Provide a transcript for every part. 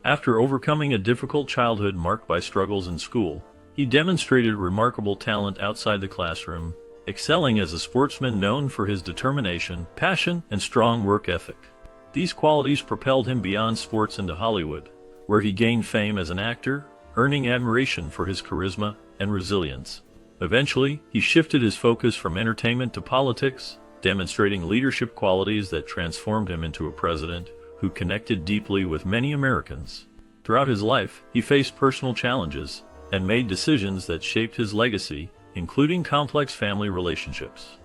After overcoming a difficult childhood marked by struggles in school, he demonstrated remarkable talent outside the classroom, excelling as a sportsman known for his determination, passion, and strong work ethic. These qualities propelled him beyond sports into Hollywood, where he gained fame as an actor, earning admiration for his charisma and resilience. Eventually, he shifted his focus from entertainment to politics, demonstrating leadership qualities that transformed him into a president who connected deeply with many Americans. Throughout his life, he faced personal challenges and made decisions that shaped his legacy, including complex family relationships.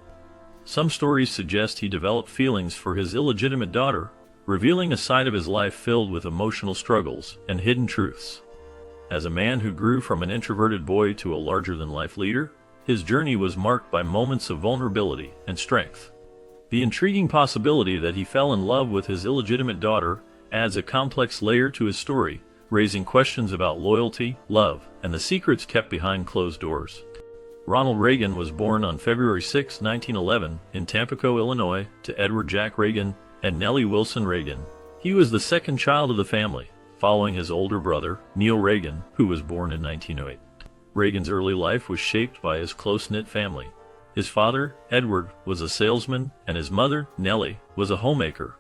Some stories suggest he developed feelings for his illegitimate daughter, revealing a side of his life filled with emotional struggles and hidden truths. As a man who grew from an introverted boy to a larger-than-life leader, his journey was marked by moments of vulnerability and strength. The intriguing possibility that he fell in love with his illegitimate daughter adds a complex layer to his story, raising questions about loyalty, love, and the secrets kept behind closed doors. Ronald Reagan was born on February 6, 1911, in Tampico, Illinois, to Edward Jack Reagan and Nellie Wilson Reagan. He was the second child of the family, following his older brother, Neil Reagan, who was born in 1908. Reagan's early life was shaped by his close-knit family. His father, Edward, was a salesman, and his mother, Nellie, was a homemaker.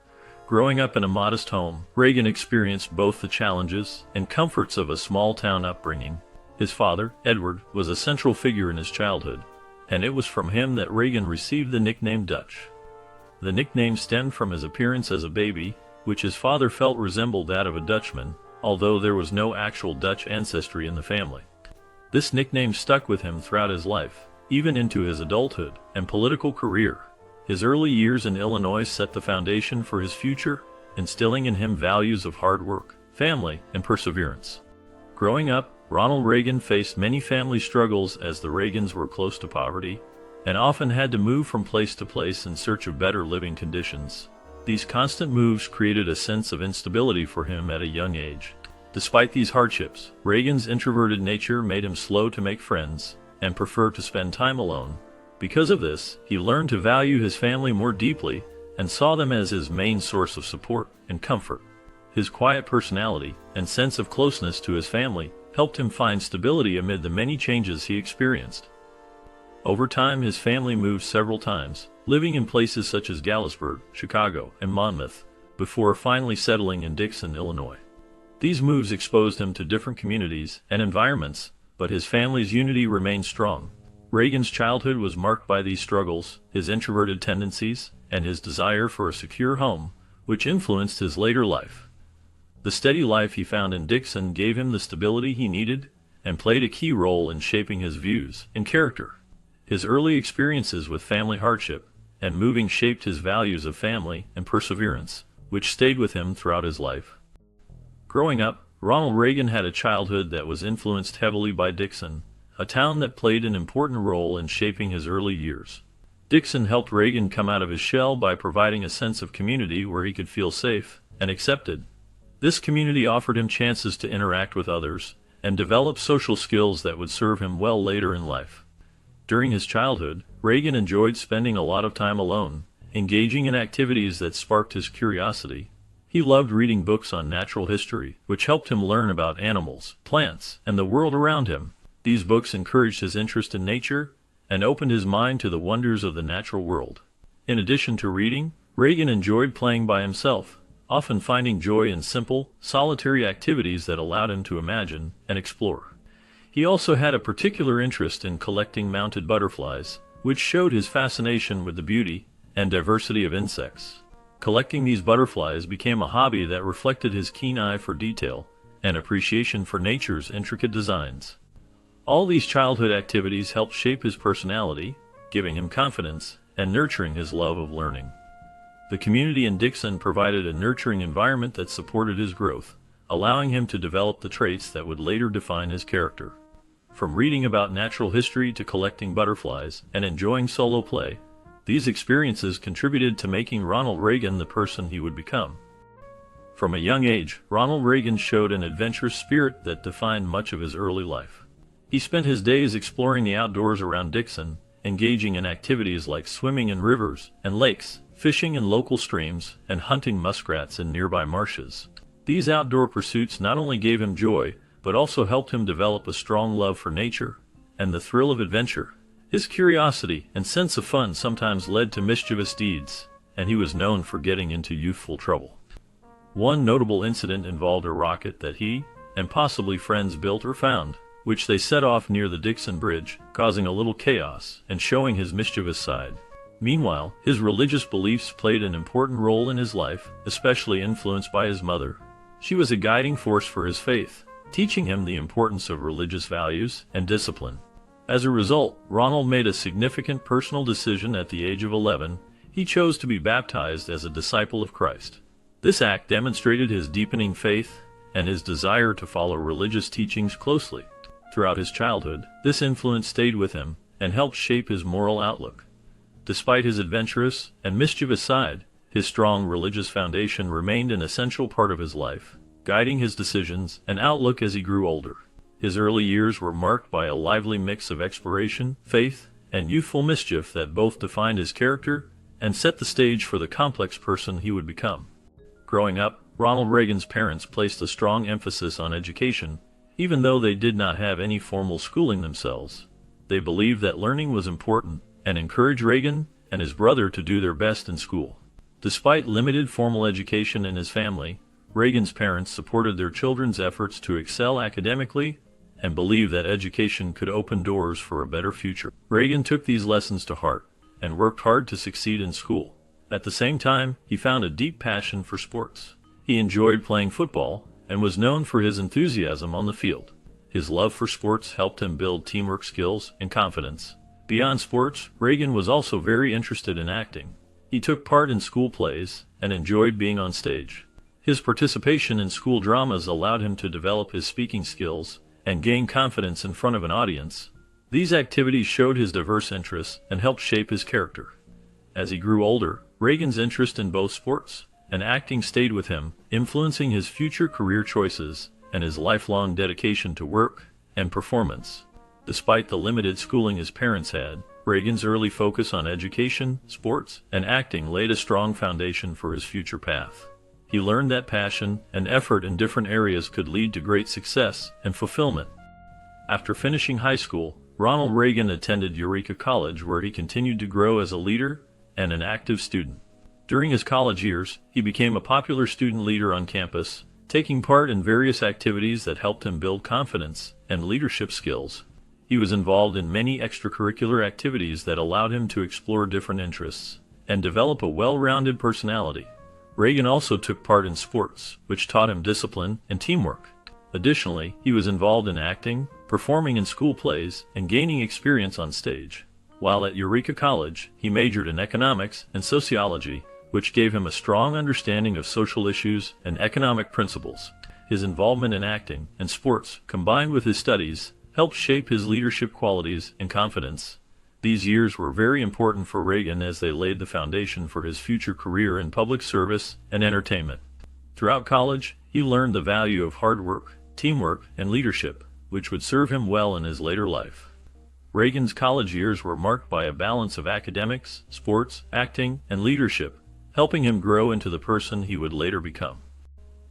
Growing up in a modest home, Reagan experienced both the challenges and comforts of a small-town upbringing. His father, Edward, was a central figure in his childhood, and it was from him that Reagan received the nickname Dutch. The nickname stemmed from his appearance as a baby, which his father felt resembled that of a Dutchman, although there was no actual Dutch ancestry in the family. This nickname stuck with him throughout his life, even into his adulthood and political career. His early years in Illinois set the foundation for his future, instilling in him values of hard work, family, and perseverance. Growing up, Ronald Reagan faced many family struggles as the Reagans were close to poverty and often had to move from place to place in search of better living conditions. These constant moves created a sense of instability for him at a young age. Despite these hardships, Reagan's introverted nature made him slow to make friends and prefer to spend time alone. Because of this, he learned to value his family more deeply and saw them as his main source of support and comfort. His quiet personality and sense of closeness to his family helped him find stability amid the many changes he experienced. Over time, his family moved several times, living in places such as Galesburg, Chicago, and Monmouth, before finally settling in Dixon, Illinois. These moves exposed him to different communities and environments, but his family's unity remained strong. Reagan's childhood was marked by these struggles, his introverted tendencies, and his desire for a secure home, which influenced his later life. The steady life he found in Dixon gave him the stability he needed and played a key role in shaping his views and character. His early experiences with family hardship and moving shaped his values of family and perseverance, which stayed with him throughout his life. Growing up, Ronald Reagan had a childhood that was influenced heavily by Dixon, a town that played an important role in shaping his early years. Dixon helped Reagan come out of his shell by providing a sense of community where he could feel safe and accepted. This community offered him chances to interact with others and develop social skills that would serve him well later in life. During his childhood, Reagan enjoyed spending a lot of time alone, engaging in activities that sparked his curiosity. He loved reading books on natural history, which helped him learn about animals, plants, and the world around him. These books encouraged his interest in nature and opened his mind to the wonders of the natural world. In addition to reading, Reagan enjoyed playing by himself, often finding joy in simple, solitary activities that allowed him to imagine and explore. He also had a particular interest in collecting mounted butterflies, which showed his fascination with the beauty and diversity of insects. Collecting these butterflies became a hobby that reflected his keen eye for detail and appreciation for nature's intricate designs. All these childhood activities helped shape his personality, giving him confidence and nurturing his love of learning. The community in Dixon provided a nurturing environment that supported his growth, allowing him to develop the traits that would later define his character. From reading about natural history to collecting butterflies and enjoying solo play, these experiences contributed to making Ronald Reagan the person he would become. From a young age, Ronald Reagan showed an adventurous spirit that defined much of his early life. He spent his days exploring the outdoors around Dixon, engaging in activities like swimming in rivers and lakes, fishing in local streams, and hunting muskrats in nearby marshes. These outdoor pursuits not only gave him joy, but also helped him develop a strong love for nature and the thrill of adventure. His curiosity and sense of fun sometimes led to mischievous deeds, and he was known for getting into youthful trouble. One notable incident involved a rocket that he and possibly friends built or found, which they set off near the Dixon Bridge, causing a little chaos and showing his mischievous side. Meanwhile, his religious beliefs played an important role in his life, especially influenced by his mother. She was a guiding force for his faith, teaching him the importance of religious values and discipline. As a result, Ronald made a significant personal decision at the age of 11. He chose to be baptized as a disciple of Christ. This act demonstrated his deepening faith and his desire to follow religious teachings closely. Throughout his childhood, this influence stayed with him and helped shape his moral outlook. Despite his adventurous and mischievous side, his strong religious foundation remained an essential part of his life, guiding his decisions and outlook as he grew older. His early years were marked by a lively mix of exploration, faith, and youthful mischief that both defined his character and set the stage for the complex person he would become. Growing up, Ronald Reagan's parents placed a strong emphasis on education, even though they did not have any formal schooling themselves. They believed that learning was important and encouraged Reagan and his brother to do their best in school. Despite limited formal education in his family, Reagan's parents supported their children's efforts to excel academically and believed that education could open doors for a better future. Reagan took these lessons to heart and worked hard to succeed in school. At the same time, he found a deep passion for sports. He enjoyed playing football and was known for his enthusiasm on the field. His love for sports helped him build teamwork skills and confidence. Beyond sports, Reagan was also very interested in acting. He took part in school plays and enjoyed being on stage. His participation in school dramas allowed him to develop his speaking skills and gain confidence in front of an audience. These activities showed his diverse interests and helped shape his character. As he grew older, Reagan's interest in both sports and acting stayed with him, influencing his future career choices and his lifelong dedication to work and performance. Despite the limited schooling his parents had, Reagan's early focus on education, sports, and acting laid a strong foundation for his future path. He learned that passion and effort in different areas could lead to great success and fulfillment. After finishing high school, Ronald Reagan attended Eureka College, where he continued to grow as a leader and an active student. During his college years, he became a popular student leader on campus, taking part in various activities that helped him build confidence and leadership skills. He was involved in many extracurricular activities that allowed him to explore different interests and develop a well-rounded personality. Reagan also took part in sports, which taught him discipline and teamwork. Additionally, he was involved in acting, performing in school plays, and gaining experience on stage. While at Eureka College, he majored in economics and sociology, which gave him a strong understanding of social issues and economic principles. His involvement in acting and sports, combined with his studies, helped shape his leadership qualities and confidence. These years were very important for Reagan as they laid the foundation for his future career in public service and entertainment. Throughout college, he learned the value of hard work, teamwork, and leadership, which would serve him well in his later life. Reagan's college years were marked by a balance of academics, sports, acting, and leadership, helping him grow into the person he would later become.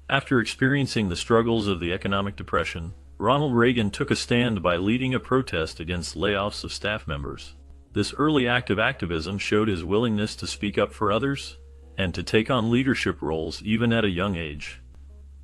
After experiencing the struggles of the economic depression, Ronald Reagan took a stand by leading a protest against layoffs of staff members. This early act of activism showed his willingness to speak up for others and to take on leadership roles even at a young age.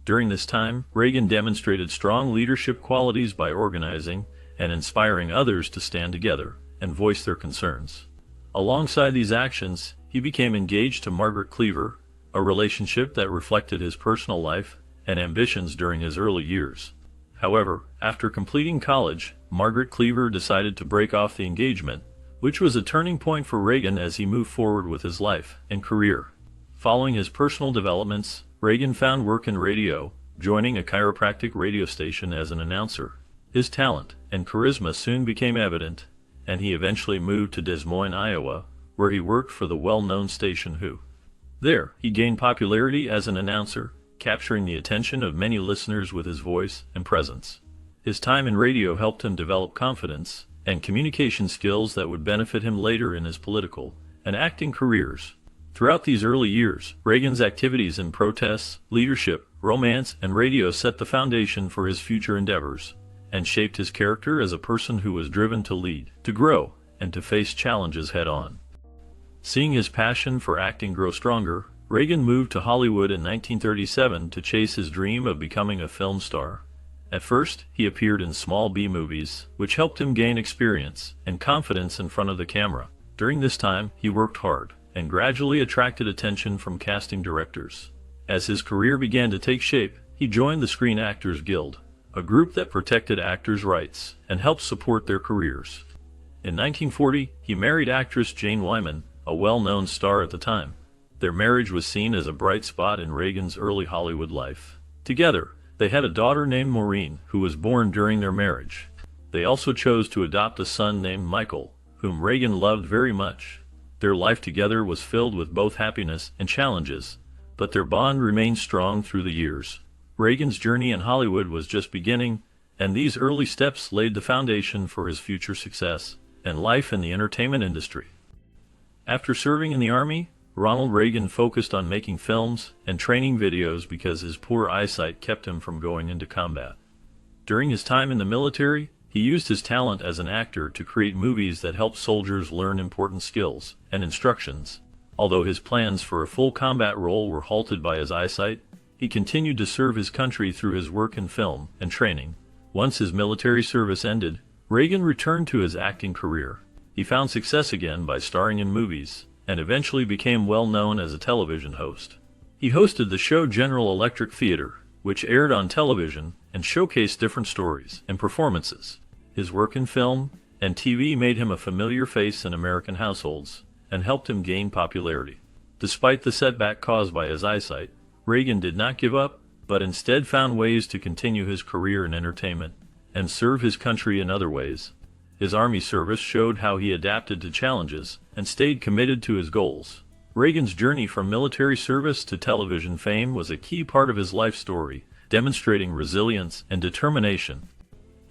During this time, Reagan demonstrated strong leadership qualities by organizing and inspiring others to stand together and voice their concerns. Alongside these actions, he became engaged to Margaret Cleaver, a relationship that reflected his personal life and ambitions during his early years. However, after completing college, Margaret Cleaver decided to break off the engagement, which was a turning point for Reagan as he moved forward with his life and career. Following his personal developments, Reagan found work in radio, joining a chiropractic radio station as an announcer. His talent and charisma soon became evident, and he eventually moved to Des Moines, Iowa, where he worked for the well-known station Who. There, he gained popularity as an announcer, capturing the attention of many listeners with his voice and presence. His time in radio helped him develop confidence and communication skills that would benefit him later in his political and acting careers. Throughout these early years, Reagan's activities in protests, leadership, romance, and radio set the foundation for his future endeavors, and shaped his character as a person who was driven to lead, to grow, and to face challenges head-on. Seeing his passion for acting grow stronger, Reagan moved to Hollywood in 1937 to chase his dream of becoming a film star. At first, he appeared in small B-movies, which helped him gain experience and confidence in front of the camera. During this time, he worked hard and gradually attracted attention from casting directors. As his career began to take shape, he joined the Screen Actors Guild, a group that protected actors' rights and helped support their careers. In 1940, he married actress Jane Wyman, a well-known star at the time. Their marriage was seen as a bright spot in Reagan's early Hollywood life. Together, they had a daughter named Maureen, who was born during their marriage. They also chose to adopt a son named Michael, whom Reagan loved very much. Their life together was filled with both happiness and challenges, but their bond remained strong through the years. Reagan's journey in Hollywood was just beginning, and these early steps laid the foundation for his future success and life in the entertainment industry. After serving in the Army, Ronald Reagan focused on making films and training videos because his poor eyesight kept him from going into combat. During his time in the military, he used his talent as an actor to create movies that helped soldiers learn important skills and instructions. Although his plans for a full combat role were halted by his eyesight, he continued to serve his country through his work in film and training. Once his military service ended, Reagan returned to his acting career. He found success again by starring in movies, and eventually became well known as a television host. He hosted the show General Electric Theater, which aired on television and showcased different stories and performances. His work in film and TV made him a familiar face in American households and helped him gain popularity. Despite the setback caused by his eyesight, Reagan did not give up, but instead found ways to continue his career in entertainment and serve his country in other ways. His Army service showed how he adapted to challenges and stayed committed to his goals. Reagan's journey from military service to television fame was a key part of his life story, demonstrating resilience and determination.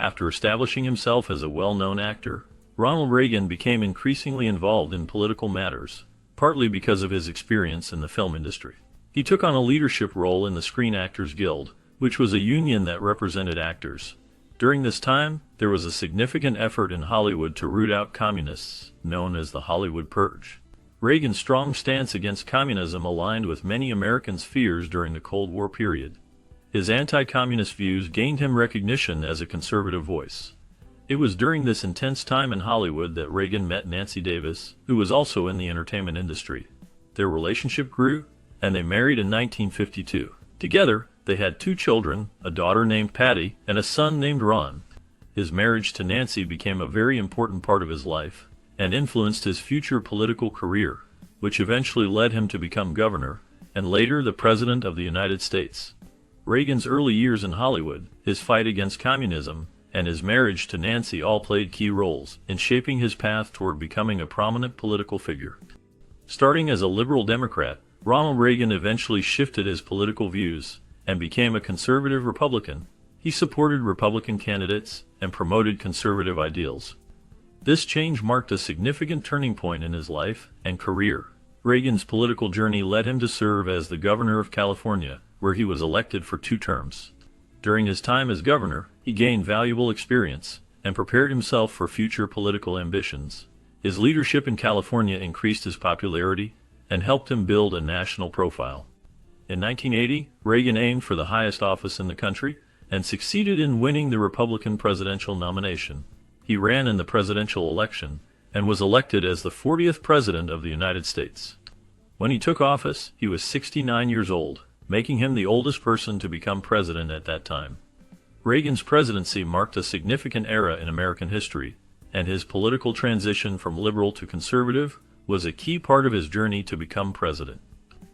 After establishing himself as a well-known actor, Ronald Reagan became increasingly involved in political matters, partly because of his experience in the film industry. He took on a leadership role in the Screen Actors Guild, which was a union that represented actors. During this time, there was a significant effort in Hollywood to root out communists, known as the Hollywood Purge. Reagan's strong stance against communism aligned with many Americans' fears during the Cold War period. His anti-communist views gained him recognition as a conservative voice. It was during this intense time in Hollywood that Reagan met Nancy Davis, who was also in the entertainment industry. Their relationship grew, and they married in 1952. Together, they had 2 children, a daughter named Patty and a son named Ron. His marriage to Nancy became a very important part of his life and influenced his future political career, which eventually led him to become governor and later the President of the United States. Reagan's early years in Hollywood, his fight against communism, and his marriage to Nancy all played key roles in shaping his path toward becoming a prominent political figure. Starting as a liberal Democrat, Ronald Reagan eventually shifted his political views and became a conservative Republican. He supported Republican candidates and promoted conservative ideals. This change marked a significant turning point in his life and career. Reagan's political journey led him to serve as the governor of California, where he was elected for 2 terms. During his time as governor, he gained valuable experience and prepared himself for future political ambitions. His leadership in California increased his popularity and helped him build a national profile. In 1980, Reagan aimed for the highest office in the country and succeeded in winning the Republican presidential nomination. He ran in the presidential election and was elected as the 40th President of the United States. When he took office, he was 69 years old, making him the oldest person to become president at that time. Reagan's presidency marked a significant era in American history, and his political transition from liberal to conservative was a key part of his journey to become president.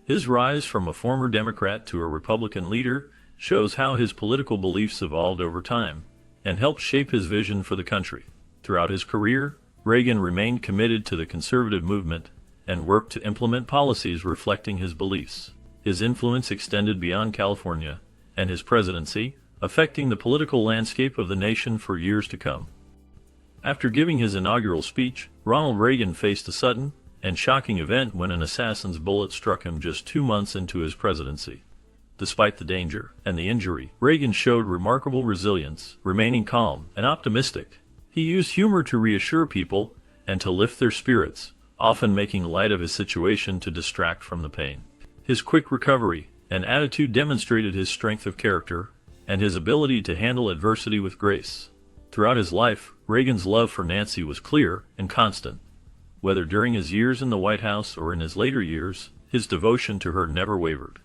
His rise from a former Democrat to a Republican leader shows how his political beliefs evolved over time and helped shape his vision for the country. Throughout his career, Reagan remained committed to the conservative movement and worked to implement policies reflecting his beliefs. His influence extended beyond California and his presidency, affecting the political landscape of the nation for years to come. After giving his inaugural speech, Ronald Reagan faced a sudden and shocking event when an assassin's bullet struck him just 2 months into his presidency. Despite the danger and the injury, Reagan showed remarkable resilience, remaining calm and optimistic. He used humor to reassure people and to lift their spirits, often making light of his situation to distract from the pain. His quick recovery and attitude demonstrated his strength of character and his ability to handle adversity with grace. Throughout his life, Reagan's love for Nancy was clear and constant. Whether during his years in the White House or in his later years, his devotion to her never wavered.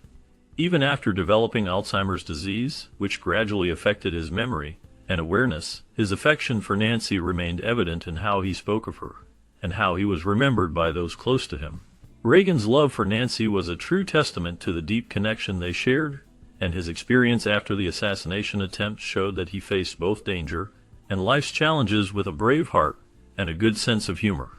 Even after developing Alzheimer's disease, which gradually affected his memory and awareness, his affection for Nancy remained evident in how he spoke of her and how he was remembered by those close to him. Reagan's love for Nancy was a true testament to the deep connection they shared, and his experience after the assassination attempt showed that he faced both danger and life's challenges with a brave heart and a good sense of humor.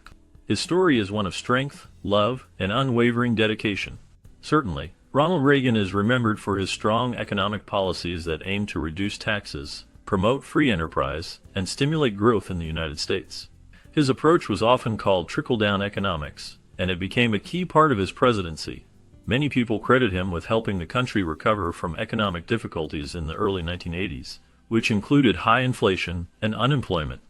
His story is one of strength, love, and unwavering dedication. Certainly, Ronald Reagan is remembered for his strong economic policies that aim to reduce taxes, promote free enterprise, and stimulate growth in the United States. His approach was often called trickle-down economics, and it became a key part of his presidency. Many people credit him with helping the country recover from economic difficulties in the early 1980s, which included high inflation and unemployment.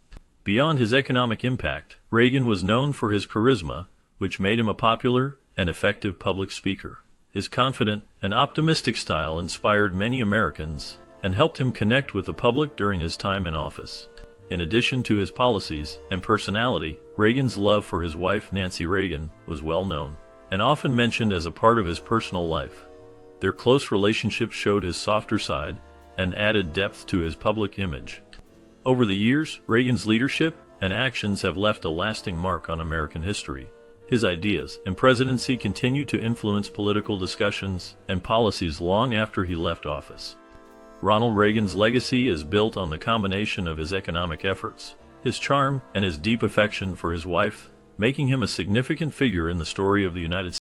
Beyond his economic impact, Reagan was known for his charisma, which made him a popular and effective public speaker. His confident and optimistic style inspired many Americans and helped him connect with the public during his time in office. In addition to his policies and personality, Reagan's love for his wife Nancy Reagan was well known and often mentioned as a part of his personal life. Their close relationship showed his softer side and added depth to his public image. Over the years, Reagan's leadership and actions have left a lasting mark on American history. His ideas and presidency continue to influence political discussions and policies long after he left office. Ronald Reagan's legacy is built on the combination of his economic efforts, his charm, and his deep affection for his wife, making him a significant figure in the story of the United States.